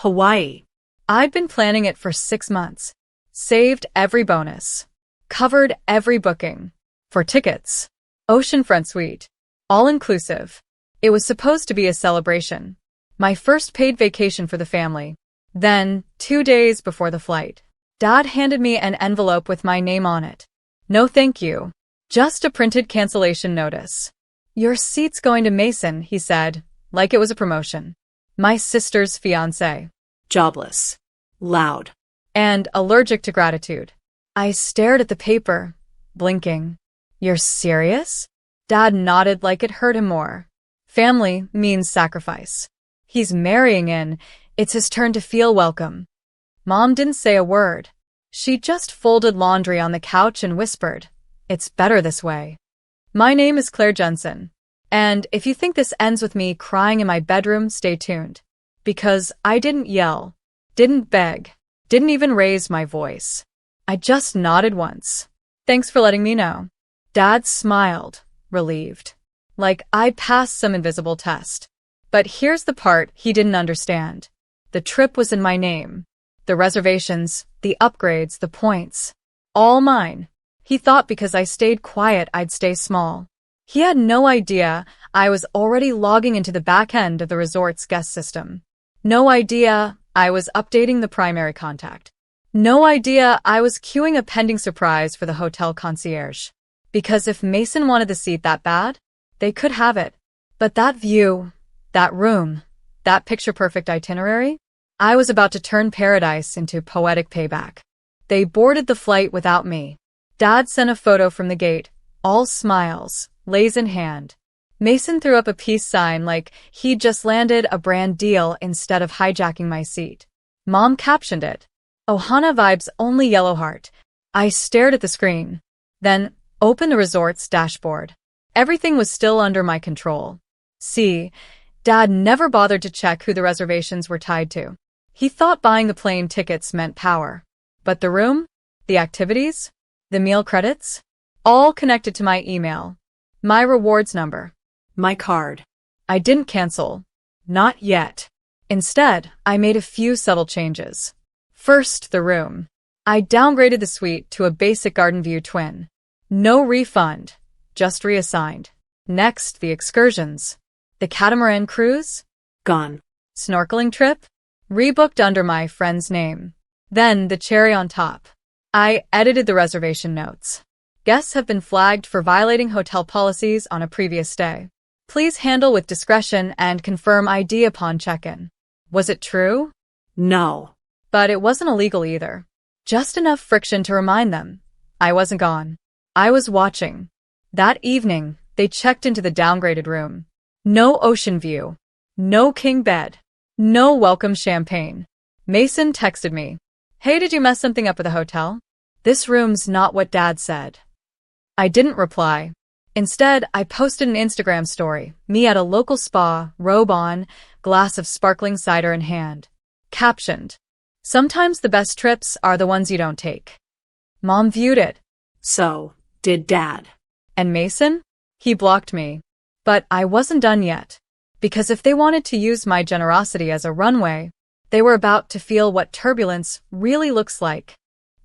Hawaii. I'd been planning it for 6 months. Saved every bonus. Covered every booking. For tickets. Oceanfront suite. All-inclusive. It was supposed to be a celebration. My first paid vacation for the family. Then, 2 days before the flight, Dad handed me an envelope with my name on it. No thank you. Just a printed cancellation notice. Your seat's going to Mason, he said, like it was a promotion. My sister's fiancé. Jobless. Loud. And allergic to gratitude. I stared at the paper, blinking. You're serious? Dad nodded like it hurt him more. Family means sacrifice. He's marrying in. It's his turn to feel welcome. Mom didn't say a word. She just folded laundry on the couch and whispered, "It's better this way." My name is Claire Jensen. And if you think this ends with me crying in my bedroom, stay tuned. Because I didn't yell, didn't beg, didn't even raise my voice. I just nodded once. Thanks for letting me know. Dad smiled, relieved. Like I'd passed some invisible test. But here's the part he didn't understand. The trip was in my name. The reservations, the upgrades, the points. All mine. He thought because I stayed quiet I'd stay small. He had no idea I was already logging into the back end of the resort's guest system. No idea I was updating the primary contact. No idea I was queuing a pending surprise for the hotel concierge. Because if Mason wanted the seat that bad, they could have it. But that view, that room, that picture-perfect itinerary, I was about to turn paradise into poetic payback. They boarded the flight without me. Dad sent a photo from the gate, all smiles, lays in hand. Mason threw up a peace sign like he'd just landed a brand deal instead of hijacking my seat. Mom captioned it, "Ohana vibes only yellow heart." I stared at the screen, then opened the resort's dashboard. Everything was still under my control. See, Dad never bothered to check who the reservations were tied to. He thought buying the plane tickets meant power. But the room, the activities, the meal credits, all connected to my email. My rewards number. My card. I didn't cancel. Not yet. Instead, I made a few subtle changes. First, the room. I downgraded the suite to a basic garden view twin. No refund, just reassigned. Next, the excursions. The catamaran cruise? Gone. Snorkeling trip? Rebooked under my friend's name. Then, the cherry on top. I edited the reservation notes. Guests have been flagged for violating hotel policies on a previous stay. Please handle with discretion and confirm ID upon check-in. Was it true? No. But it wasn't illegal either. Just enough friction to remind them. I wasn't gone. I was watching. That evening, they checked into the downgraded room. No ocean view. No king bed. No welcome champagne. Mason texted me. "Hey, did you mess something up at the hotel? This room's not what Dad said." I didn't reply. Instead, I posted an Instagram story, me at a local spa, robe on, glass of sparkling cider in hand. Captioned, "Sometimes the best trips are the ones you don't take." Mom viewed it. So, did Dad. And Mason? He blocked me. But I wasn't done yet. Because if they wanted to use my generosity as a runway, they were about to feel what turbulence really looks like.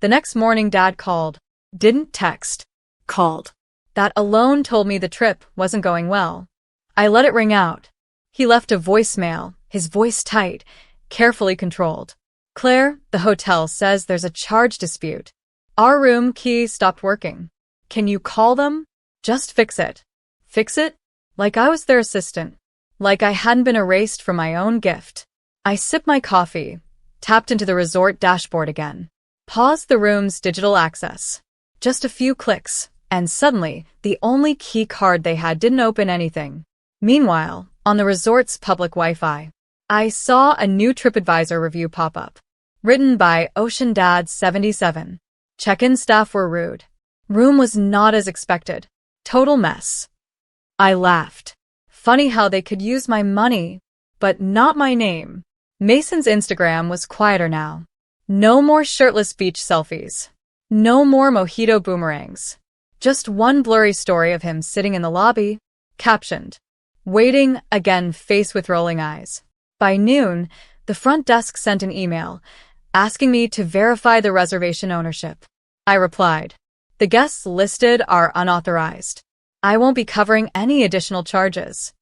The next morning, Dad called. Didn't text. Called. That alone told me the trip wasn't going well. I let it ring out. He left a voicemail, his voice tight, carefully controlled. "Claire, the hotel says there's a charge dispute. Our room key stopped working. Can you call them? Just fix it." Fix it? Like I was their assistant. Like I hadn't been erased from my own gift. I sipped my coffee, tapped into the resort dashboard again, paused the room's digital access. Just a few clicks, and suddenly, the only key card they had didn't open anything. Meanwhile, on the resort's public Wi-Fi, I saw a new TripAdvisor review pop up. Written by Ocean Dad 77. Check-in staff were rude. Room was not as expected. Total mess. I laughed. Funny how they could use my money, but not my name. Mason's Instagram was quieter now. No more shirtless beach selfies. No more mojito boomerangs. Just one blurry story of him sitting in the lobby, captioned, "Waiting, again, face with rolling eyes." By noon, The front desk sent an email asking me to verify the reservation ownership. I replied, "The guests listed are unauthorized. I won't be covering any additional charges."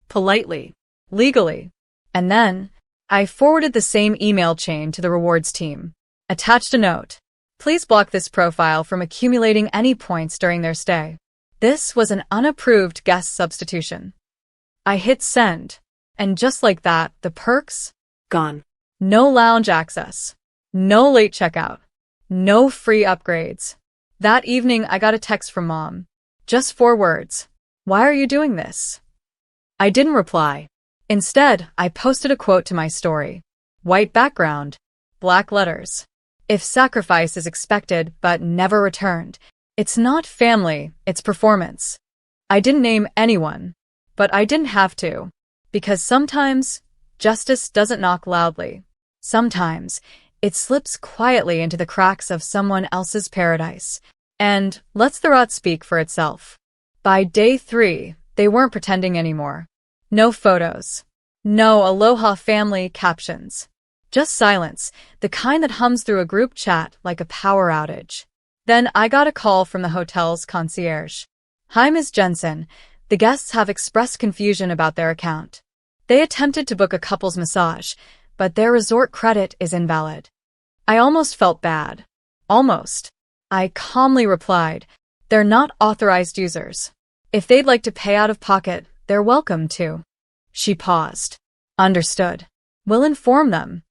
Politely, legally. And then, I forwarded the same email chain to the rewards team. Attached a note. "Please block this profile from accumulating any points during their stay." This was an unapproved guest substitution. I hit send, and just like that, the perks? Gone. No lounge access. No late checkout. No free upgrades. That evening, I got a text from Mom. Just 4 words. "Why are you doing this?" I didn't reply. Instead, I posted a quote to my story. White background, black letters. "If sacrifice is expected but never returned, it's not family, it's performance." I didn't name anyone, but I didn't have to. Because sometimes, justice doesn't knock loudly. Sometimes, it slips quietly into the cracks of someone else's paradise. And lets the rot speak for itself. By day 3, they weren't pretending anymore. No photos. No Aloha family captions. Just silence, the kind that hums through a group chat like a power outage. Then I got a call from the hotel's concierge. "Hi, Ms. Jensen. The guests have expressed confusion about their account. They attempted to book a couple's massage, but their resort credit is invalid." I almost felt bad. Almost. I calmly replied, "They're not authorized users. If they'd like to pay out of pocket, they're welcome to." She paused. "Understood. We'll inform them."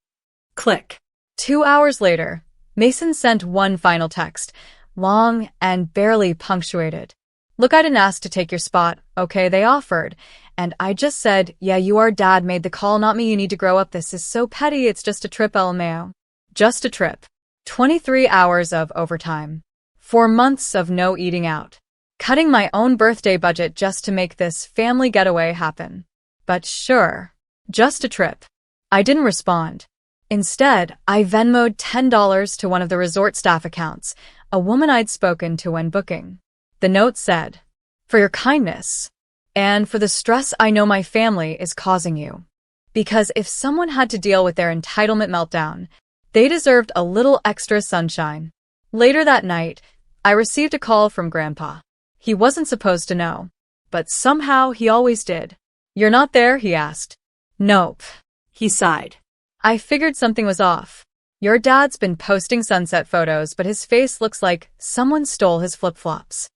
Click. 2 hours later, Mason sent one final text, long and barely punctuated. "Look, I didn't ask to take your spot, okay? They offered. And I just said, yeah, your dad made the call, not me. You need to grow up. This is so petty. It's just a trip, LMAO. Just a trip." 23 hours of overtime. 4 months of no eating out. Cutting my own birthday budget just to make this family getaway happen. But sure, just a trip. I didn't respond. Instead, I Venmo'd $10 to one of the resort staff accounts, a woman I'd spoken to when booking. The note said, "For your kindness, and for the stress I know my family is causing you. Because if someone had to deal with their entitlement meltdown, they deserved a little extra sunshine." Later that night, I received a call from Grandpa. He wasn't supposed to know, but somehow he always did. "You're not there?" he asked. "Nope." He sighed. I figured something was off. "Your dad's been posting sunset photos, but his face looks like someone stole his flip-flops."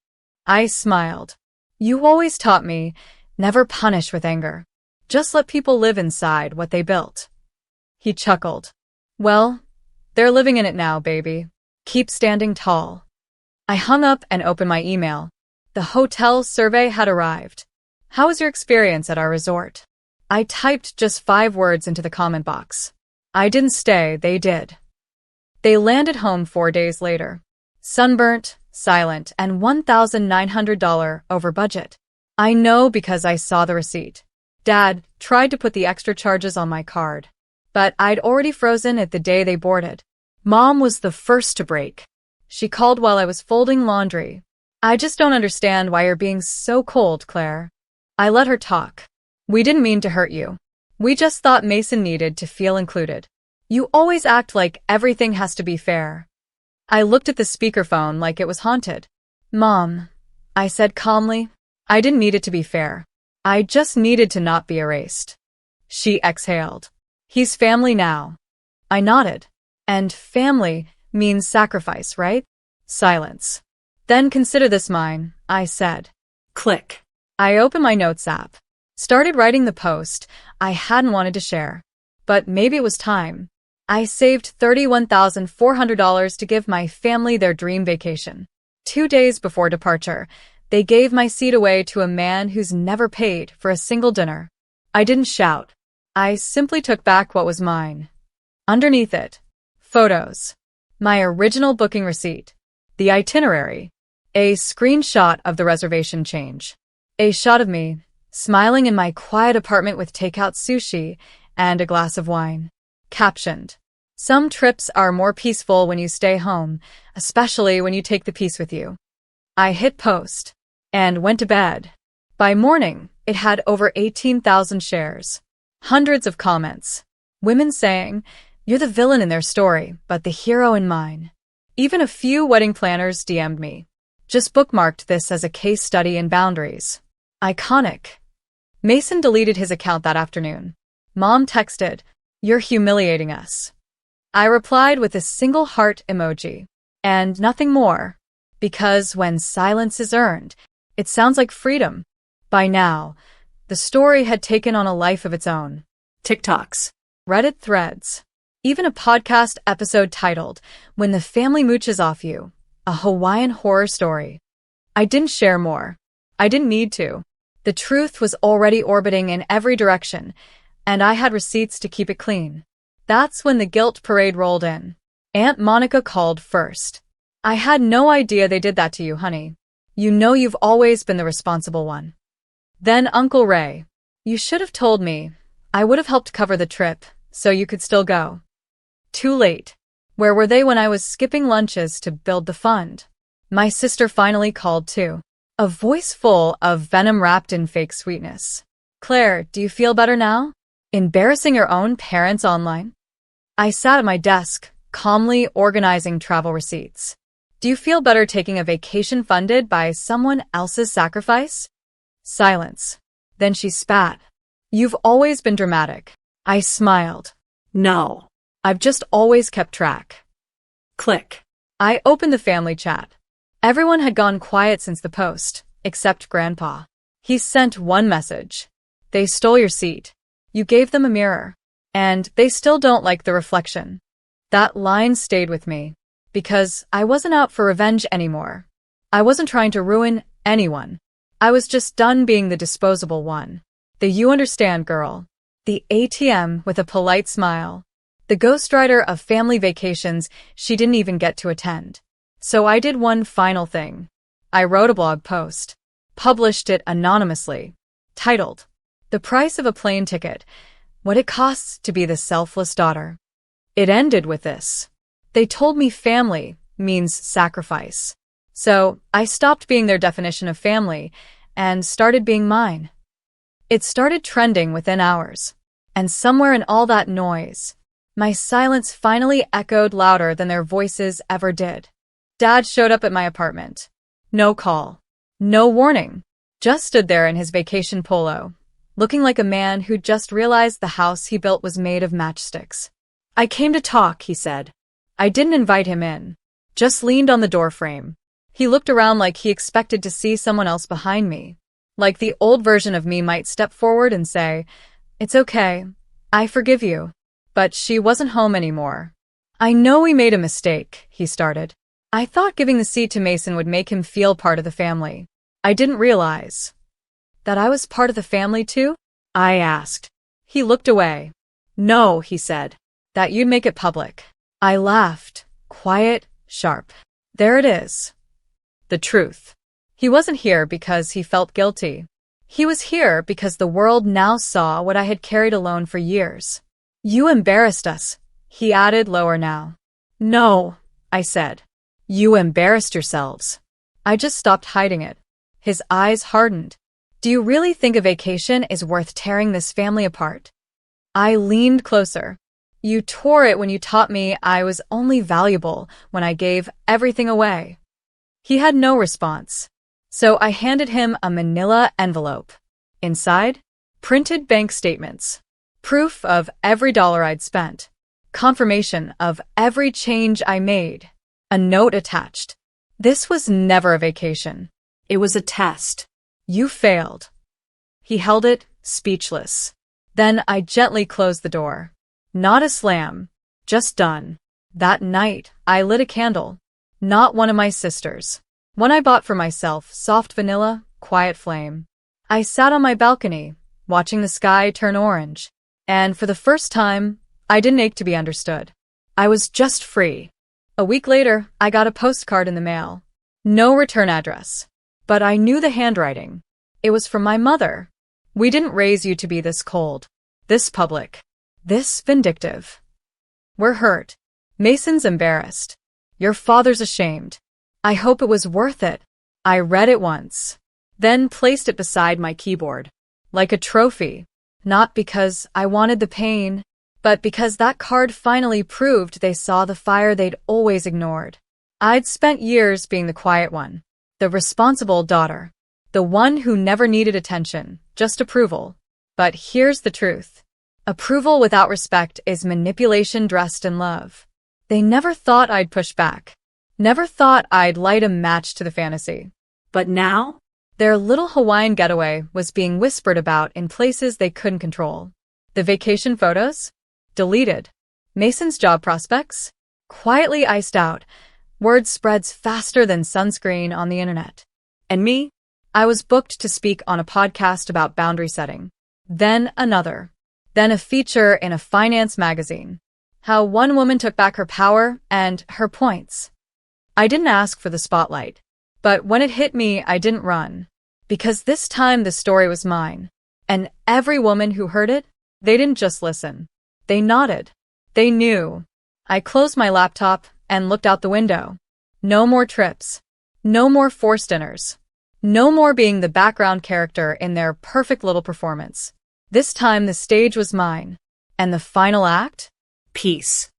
I smiled. "You always taught me, never punish with anger. Just let people live inside what they built." He chuckled. "Well, they're living in it now, baby. Keep standing tall." I hung up and opened my email. The hotel survey had arrived. "How was your experience at our resort?" I typed just 5 words into the comment box. I didn't stay, they did. They landed home 4 days later. Sunburnt, silent, and $1,900 over budget. I know because I saw the receipt. Dad tried to put the extra charges on my card, but I'd already frozen it the day they boarded. Mom was the first to break. She called while I was folding laundry. "I just don't understand why you're being so cold, Claire." I let her talk. "We didn't mean to hurt you. We just thought Mason needed to feel included. You always act like everything has to be fair." I looked at the speakerphone like it was haunted. "Mom," I said calmly, "I didn't need it to be fair. I just needed to not be erased." She exhaled. "He's family now." I nodded. "And family means sacrifice, right?" Silence. "Then consider this mine," I said. Click. I opened my notes app. Started writing the post I hadn't wanted to share. But maybe it was time. I saved $31,400 to give my family their dream vacation. 2 days before departure, they gave my seat away to a man who's never paid for a single dinner. I didn't shout. I simply took back what was mine. Underneath it, photos. My original booking receipt. The itinerary. A screenshot of the reservation change. A shot of me, smiling in my quiet apartment with takeout sushi and a glass of wine. Captioned, "Some trips are more peaceful when you stay home, especially when you take the peace with you." I hit post and went to bed. By morning, it had over 18,000 shares. Hundreds of comments. Women saying, "You're the villain in their story, but the hero in mine." Even a few wedding planners DM'd me. Just bookmarked this as a case study in boundaries. Iconic. Mason deleted his account that afternoon. Mom texted, "You're humiliating us." I replied with a single heart emoji. And nothing more. Because when silence is earned, it sounds like freedom. By now, the story had taken on a life of its own. TikToks. Reddit threads. Even a podcast episode titled, "When the Family Mooches Off You, a Hawaiian Horror Story." I didn't share more. I didn't need to. The truth was already orbiting in every direction, and I had receipts to keep it clean. That's when the guilt parade rolled in. Aunt Monica called first. "I had no idea they did that to you, honey. You know you've always been the responsible one." Then Uncle Ray. "You should have told me. I would have helped cover the trip, so you could still go." Too late. Where were they when I was skipping lunches to build the fund? My sister finally called too. A voice full of venom wrapped in fake sweetness. "Claire, do you feel better now? Embarrassing your own parents online?" I sat at my desk, calmly organizing travel receipts. "Do you feel better taking a vacation funded by someone else's sacrifice?" Silence. Then she spat. "You've always been dramatic." I smiled. No. "I've just always kept track." Click. I opened the family chat. Everyone had gone quiet since the post, except Grandpa. He sent one message. "They stole your seat. You gave them a mirror. And they still don't like the reflection." That line stayed with me, because I wasn't out for revenge anymore. I wasn't trying to ruin anyone. I was just done being the disposable one. The "you understand" girl. The ATM with a polite smile. The ghostwriter of family vacations she didn't even get to attend. So I did one final thing. I wrote a blog post. Published it anonymously. Titled, "The Price of a Plane Ticket. What It Costs to Be the Selfless Daughter." It ended with this. They told me family means sacrifice. So I stopped being their definition of family and started being mine. It started trending within hours. And somewhere in all that noise, my silence finally echoed louder than their voices ever did. Dad showed up at my apartment. No call. No warning. Just stood there in his vacation polo, looking like a man who just realized the house he built was made of matchsticks. "I came to talk," he said. I didn't invite him in. Just leaned on the doorframe. He looked around like he expected to see someone else behind me. Like the old version of me might step forward and say, "It's okay. I forgive you." But she wasn't home anymore. "I know we made a mistake," he started. I thought giving the seat to Mason would make him feel part of the family. I didn't realize that I was part of the family too? I asked. He looked away. "No," he said. "That you'd make it public." I laughed. Quiet, sharp. There it is. The truth. He wasn't here because he felt guilty. He was here because the world now saw what I had carried alone for years. "You embarrassed us," he added lower now. "No," I said. "You embarrassed yourselves." I just stopped hiding it. His eyes hardened. "Do you really think a vacation is worth tearing this family apart?" I leaned closer. "You tore it when you taught me I was only valuable when I gave everything away." He had no response. So I handed him a manila envelope. Inside, printed bank statements. Proof of every dollar I'd spent. Confirmation of every change I made. A note attached. This was never a vacation. It was a test. "You failed." He held it, speechless. Then I gently closed the door. Not a slam. Just done. That night, I lit a candle. Not one of my sisters'. One I bought for myself, soft vanilla, quiet flame. I sat on my balcony, watching the sky turn orange. And for the first time, I didn't ache to be understood. I was just free. A week later, I got a postcard in the mail. No return address. But I knew the handwriting. It was from my mother. "We didn't raise you to be this cold, this public, this vindictive. We're hurt. Mason's embarrassed. Your father's ashamed. I hope it was worth it." I read it once, then placed it beside my keyboard. Like a trophy. Not because I wanted the pain, But because that card finally proved they saw the fire they'd always ignored. I'd spent years being the quiet one, the responsible daughter, the one who never needed attention, just approval. But here's the truth. Approval without respect is manipulation dressed in love. They never thought I'd push back. Never thought I'd light a match to the fantasy. But now? Their little Hawaiian getaway was being whispered about in places they couldn't control. The vacation photos? Deleted. Mason's job prospects? Quietly iced out. Word spreads faster than sunscreen on the internet. And me? I was booked to speak on a podcast about boundary setting. Then another. Then a feature in a finance magazine. How one woman took back her power and her points. I didn't ask for the spotlight. But when it hit me, I didn't run. Because this time the story was mine. And every woman who heard it, they didn't just listen. They nodded. They knew. I closed my laptop and looked out the window. No more trips. No more forced dinners. No more being the background character in their perfect little performance. This time the stage was mine. And the final act? Peace.